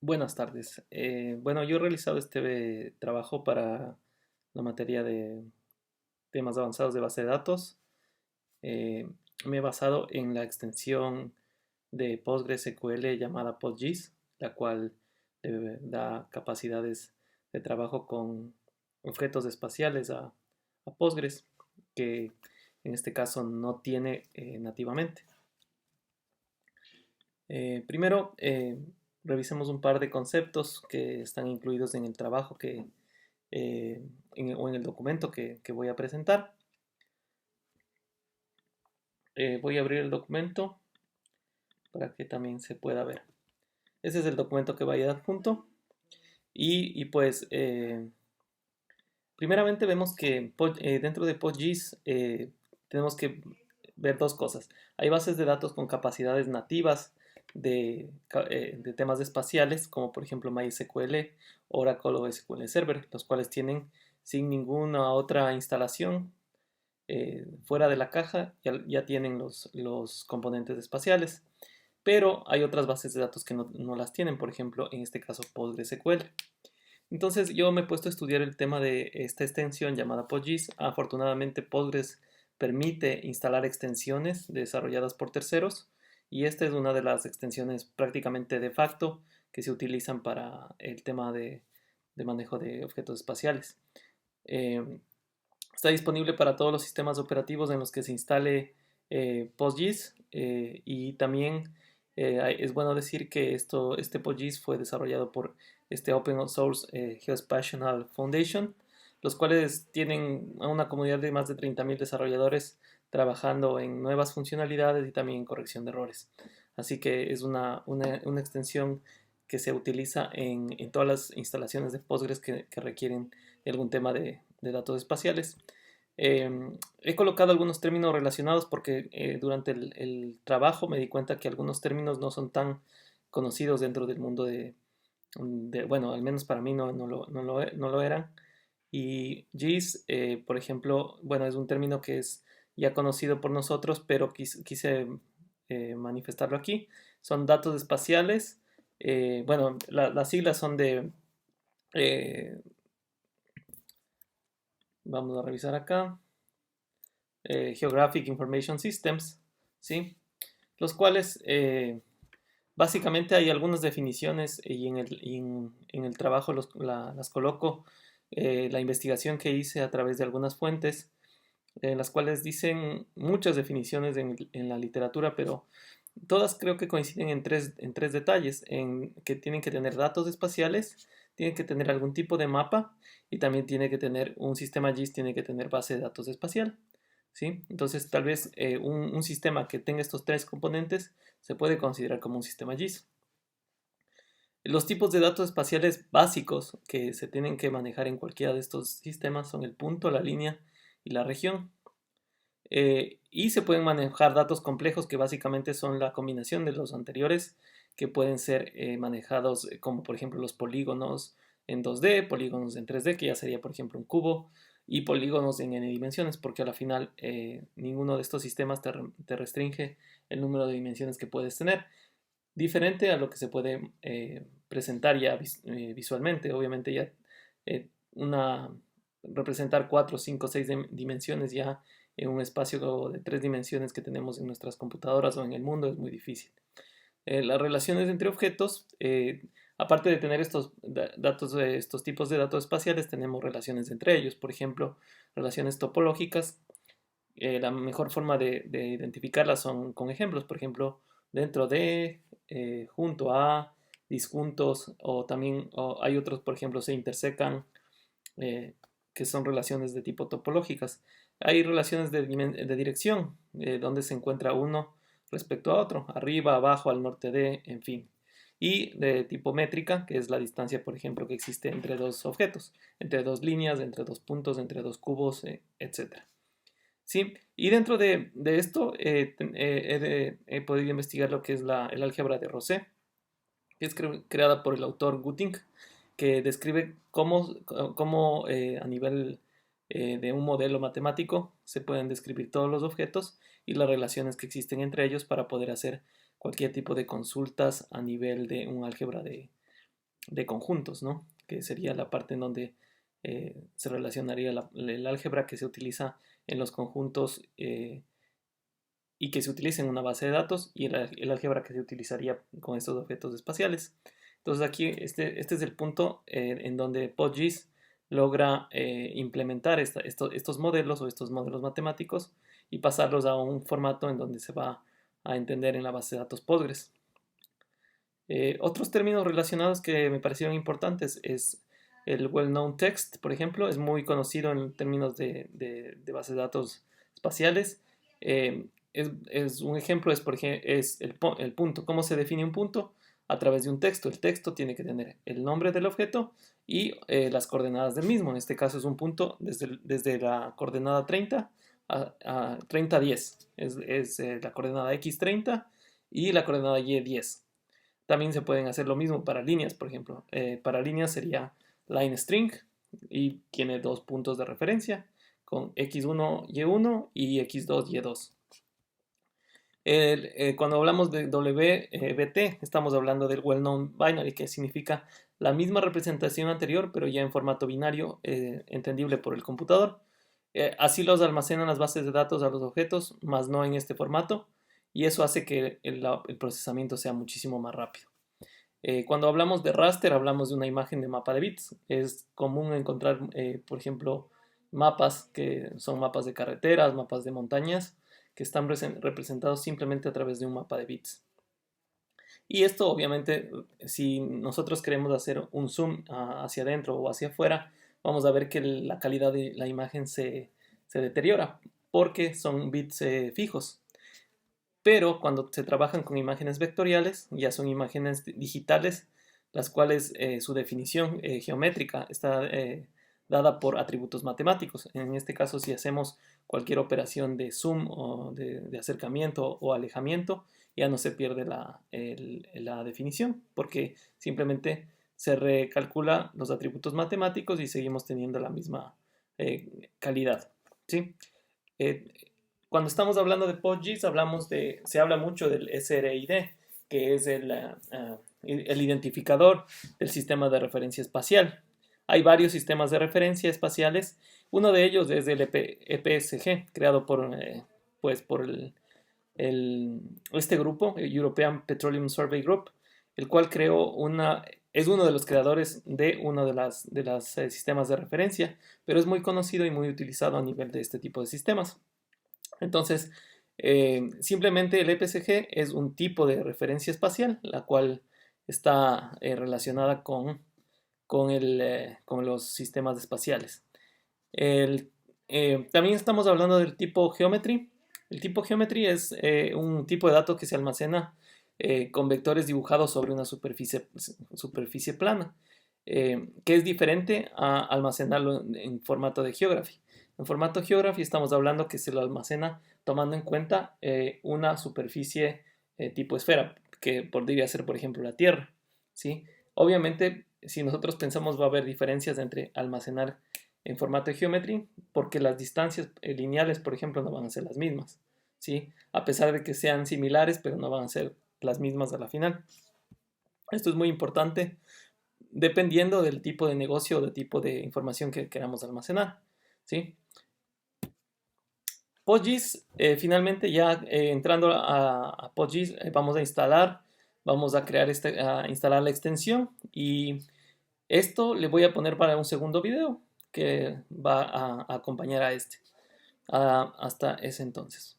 Buenas tardes. Bueno, yo he realizado este trabajo para la materia de temas avanzados de base de datos. Eh, Me he basado en la extensión de PostgreSQL llamada PostGIS, la cual da capacidades de trabajo con objetos espaciales a Postgres, que en este caso no tiene nativamente. Primero, revisemos un par de conceptos que están incluidos en el trabajo o en el documento que voy a presentar. Voy a abrir el documento para que también se pueda ver. Ese es el documento que vaya adjunto. Pues, primeramente vemos que dentro de PostGIS tenemos que ver dos cosas. Hay bases de datos con capacidades nativas de temas espaciales, como por ejemplo MySQL, Oracle o SQL Server, los cuales tienen sin ninguna otra instalación fuera de la caja, ya tienen los componentes espaciales. Pero hay otras bases de datos que no las tienen, por ejemplo, en este caso PostgreSQL. Entonces yo me he puesto a estudiar el tema de esta extensión llamada PostGIS. Afortunadamente Postgres permite instalar extensiones desarrolladas por terceros y esta es una de las extensiones prácticamente de facto que se utilizan para el tema de manejo de objetos espaciales. Eh, Está disponible para todos los sistemas operativos en los que se instale PostGIS y también es bueno decir que este PostGIS fue desarrollado por este Open Source Geospatial Foundation, los cuales tienen a una comunidad de más de 30.000 desarrolladores trabajando en nuevas funcionalidades y también en corrección de errores. Así que es una extensión que se utiliza en todas las instalaciones de Postgres que requieren algún tema de datos espaciales. He colocado algunos términos relacionados porque durante el trabajo me di cuenta que algunos términos no son tan conocidos dentro del mundo bueno, al menos para mí no lo eran. Y GIS, por ejemplo, bueno, es un término que es ya conocido por nosotros, pero quise manifestarlo aquí. Son datos espaciales. Bueno, las siglas son eh, vamos a revisar acá. Geographic Information Systems, ¿sí? Los cuales básicamente hay algunas definiciones y en el trabajo las coloco. La investigación que hice a través de algunas fuentes, las cuales dicen muchas definiciones en la literatura, pero todas creo que coinciden en tres detalles, en que tienen que tener datos espaciales, tienen que tener algún tipo de mapa y también tiene que tener un sistema GIS, tiene que tener base de datos espacial. ¿Sí? Entonces, tal vez un sistema que tenga estos tres componentes se puede considerar como un sistema GIS. Los tipos de datos espaciales básicos que se tienen que manejar en cualquiera de estos sistemas son el punto, la línea y la región. Y se pueden manejar datos complejos que básicamente son la combinación de los anteriores que pueden ser manejados como por ejemplo los polígonos en 2D, polígonos en 3D, que ya sería por ejemplo un cubo, y polígonos en n dimensiones, porque a la final ninguno de estos sistemas te restringe el número de dimensiones que puedes tener, diferente a lo que se puede presentar ya visualmente. Obviamente ya eh, una representar 4, 5, 6 dimensiones ya en un espacio de 3 dimensiones que tenemos en nuestras computadoras o en el mundo es muy difícil. Las relaciones entre objetos, aparte de tener estos datos, estos tipos de datos espaciales, tenemos relaciones entre ellos. Por ejemplo, relaciones topológicas. La mejor forma de identificarlas son con ejemplos. Por ejemplo, dentro de, junto a, disjuntos, o también hay otros, por ejemplo, se intersecan, eh, que son relaciones de tipo topológicas. Hay relaciones de dirección, donde se encuentra uno respecto a otro, arriba, abajo, al norte de, en fin. Y de tipo métrica, que es la distancia, por ejemplo, que existe entre dos objetos, entre dos líneas, entre dos puntos, entre dos cubos, etc. ¿Sí? Y dentro de esto he podido investigar lo que es el álgebra de Rosé, que es creada por el autor Gutting, que describe cómo a nivel de un modelo matemático se pueden describir todos los objetos y las relaciones que existen entre ellos para poder hacer cualquier tipo de consultas a nivel de un álgebra de conjuntos, ¿no? Que sería la parte en donde se relacionaría el álgebra que se utiliza en los conjuntos y que se utiliza en una base de datos y el álgebra que se utilizaría con estos objetos espaciales. Entonces aquí este es el punto en donde PostGIS logra implementar estos modelos o estos modelos matemáticos y pasarlos a un formato en donde se va a entender en la base de datos Postgres. Otros términos relacionados que me parecieron importantes es el well-known text, por ejemplo, es muy conocido en términos de bases de datos espaciales. Un ejemplo es el punto. ¿Cómo se define un punto? A través de un texto. El texto tiene que tener el nombre del objeto y las coordenadas del mismo. En este caso es un punto desde la coordenada 30 a 3010. Es la coordenada x30 y la coordenada y10. También se pueden hacer lo mismo para líneas, por ejemplo. Para líneas sería line string y tiene dos puntos de referencia con x1, y1 y x2, y2. Cuando hablamos de WBT, estamos hablando del well-known binary, que significa la misma representación anterior, pero ya en formato binario, entendible por el computador. Así los almacenan las bases de datos a los objetos, más no en este formato, y eso hace que el procesamiento sea muchísimo más rápido. Cuando hablamos de raster, hablamos de una imagen de mapa de bits. Es común encontrar, por ejemplo, mapas que son mapas de carreteras, mapas de montañas, que están representados simplemente a través de un mapa de bits. Y esto, obviamente, si nosotros queremos hacer un zoom hacia adentro o hacia afuera, vamos a ver que la calidad de la imagen se deteriora, porque son bits fijos. Pero cuando se trabajan con imágenes vectoriales, ya son imágenes digitales, las cuales su definición geométrica está dada por atributos matemáticos. En este caso, si hacemos cualquier operación de zoom o de acercamiento o alejamiento, ya no se pierde la definición, porque simplemente se recalcula los atributos matemáticos y seguimos teniendo la misma calidad, ¿sí? Cuando estamos hablando de PostGIS, se habla mucho del SRID, que es el identificador del sistema de referencia espacial. Hay varios sistemas de referencia espaciales. Uno de ellos es el EPSG, creado por este grupo, el European Petroleum Survey Group, el cual es uno de los creadores de uno de los sistemas de referencia, pero es muy conocido y muy utilizado a nivel de este tipo de sistemas. Entonces, simplemente el EPSG es un tipo de referencia espacial, la cual está relacionada con los sistemas espaciales. También estamos hablando del tipo Geometry. El tipo Geometry es un tipo de datos que se almacena con vectores dibujados sobre una superficie plana, que es diferente a almacenarlo en formato de Geography. En formato Geography estamos hablando que se lo almacena tomando en cuenta una superficie tipo esfera, que podría ser, por ejemplo, la Tierra, ¿sí? Obviamente, si nosotros pensamos, va a haber diferencias entre almacenar en formato de Geometry, porque las distancias lineales, por ejemplo, no van a ser las mismas, ¿sí? A pesar de que sean similares, pero no van a ser las mismas a la final. Esto es muy importante dependiendo del tipo de negocio o del tipo de información que queramos almacenar, ¿sí? PostGIS, finalmente ya entrando a PostGIS, vamos a instalar la extensión, y esto le voy a poner para un segundo video que va a acompañar a este. Hasta ese entonces.